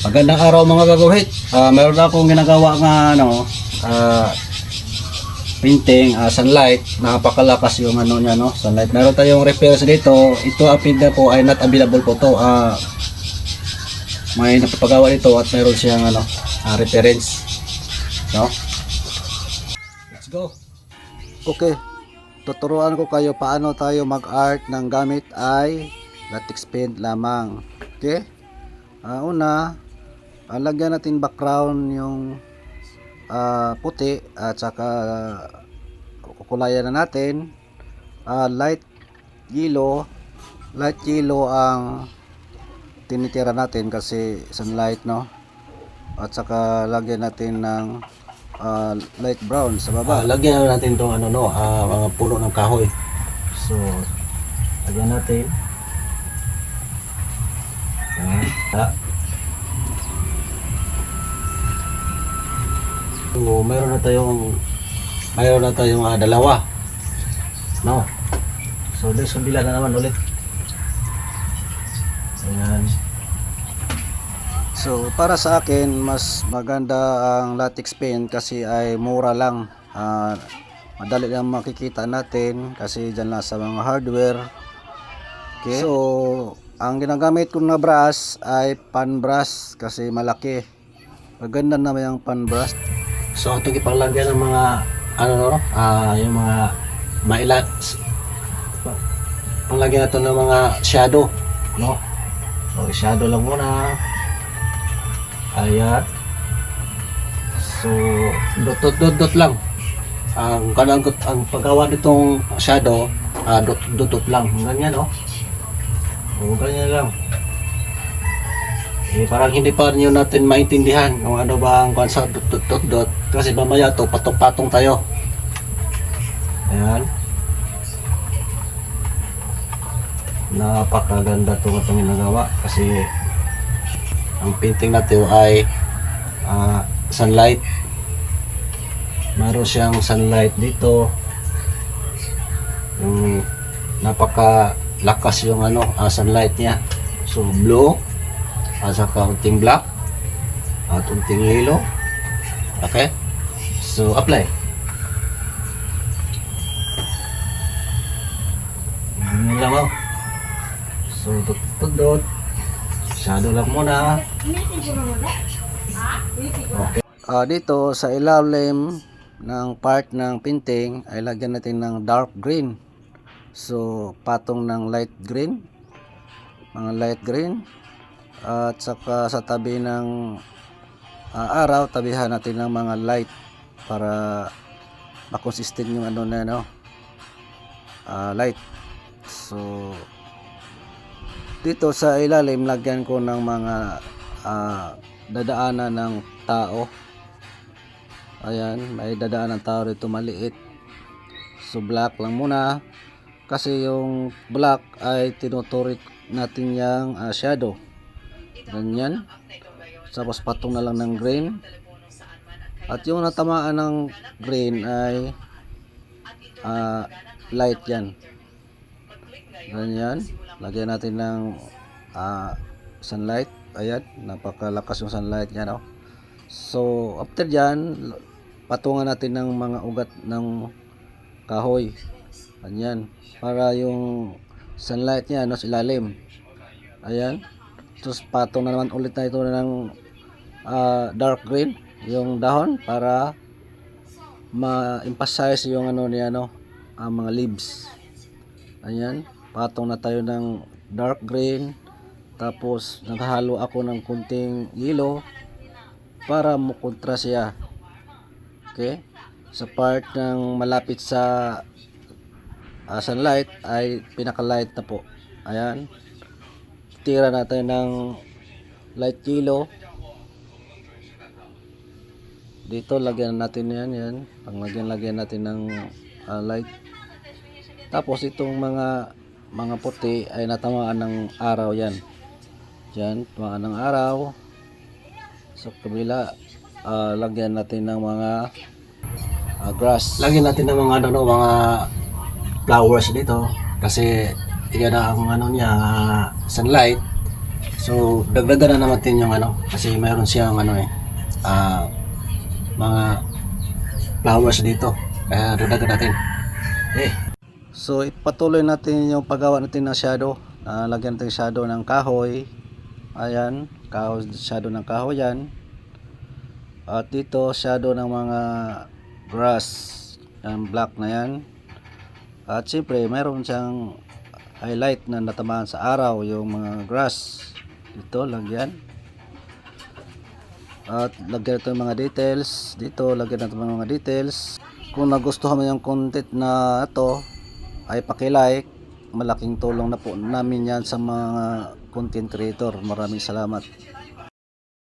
Magandang araw mga kaguhit. Meron akong ginagawa nga painting, sunlight. Napakalakas yung niya, no, sunlight. Meron tayong repairs dito. Ito ang pinda po ay not available po to. May napapagawa dito at meron siyang reference. No? Let's go. Okay. Tuturuan ko kayo paano tayo mag-art ng gamit ay latex paint lamang. Okay? Una, lagyan natin background yung puti at saka kukulayan na natin light yellow ang tinitira natin kasi sunlight, no, at saka lagyan natin ng light brown sa baba. Lagyan natin itong mga puno ng kahoy, so lagyan natin so, mayroon na tayong dalawa, no, so sundila na naman ulit. Ayan. So para sa akin mas maganda ang latex paint kasi ay mura lang, madali lang makikita natin kasi dyan lang sa mga hardware. Okay, so ang ginagamit ko na brush ay pan brush kasi malaki, maganda naman yung pan brush. So ito ipaglagyan ng mga yung mga mailat, panglagyan natin ng mga shadow, no, so shadow lang muna. Ayan, so dot lang ang paggawa nitong shadow, dot lang ganyan, no, o ganyan lang. Parang hindi pa rin natin maintindihan kung ano ba ang concept dot kasi mamaya to patong-patong tayo. Ayan, napakaganda itong ginagawa kasi ang painting natin ay sunlight. Meron siyang sunlight dito, yung napakalakas yung sunlight niya. So blue at saka unting black at unting yellow. Okay, so apply. Ganyan lang, oh. So dot shadow lang muna. Okay. Dito sa ilalim ng part ng painting ay lagyan natin ng dark green, so patong ng light green, mga light green. At saka sa tabi ng araw, tabihan natin ng mga light para makonsistent yung light. So dito sa ilalim lagyan ko ng mga dadaanan ng tao. Ayan, may dadaanan ng tao dito maliit, so black lang muna kasi yung black ay tinuturik natin yung shadow. Ganyan, tapos patong na lang ng green, at yung natamaan ng green ay light yan. Ganyan, lagyan natin ng sunlight. Ayan, napakalakas yung sunlight niya, no? So after dyan, patungan natin ng mga ugat ng kahoy. Ganyan, para yung sunlight niya sa ilalim. Ayan, tapos patong na naman ulit na ito ng dark green yung dahon para ma-emphasize yung ang mga leaves. Ayan, patong na tayo ng dark green, tapos naghalo ako ng kunting yellow para mukontra siya. Okay, sa part ng malapit sa sunlight ay pinaka light na po. Ayan, tira natin ng light yellow dito, lagyan natin yan lagyan natin ng light. Tapos itong mga puti ay natamaan ng araw yan, tamaan ng araw. Sa kabila, lagyan natin ng mga grass. Lagyan natin ng mga mga flowers dito kasi yan ang niya, sunlight. So, dagdagan na natin yung ano, kasi mayroon siyang ano mga flowers dito. Kaya dagdagan natin. Okay. So, ipatuloy natin yung paggawa natin ng shadow. Lagyan natin yung shadow ng kahoy. Ayan, kahoy, shadow ng kahoy yan. At dito, shadow ng mga grass. Yung black na yan. At siyempre, mayroon siyang highlight na natamaan sa araw yung mga grass. Dito, lagyan. At lagyan natin yung mga details. Dito, lagyan natin yung mga details. Kung nagustuhan mo yung content na ito, ay paki-like. Malaking tulong na po namin yan sa mga content creator. Maraming salamat.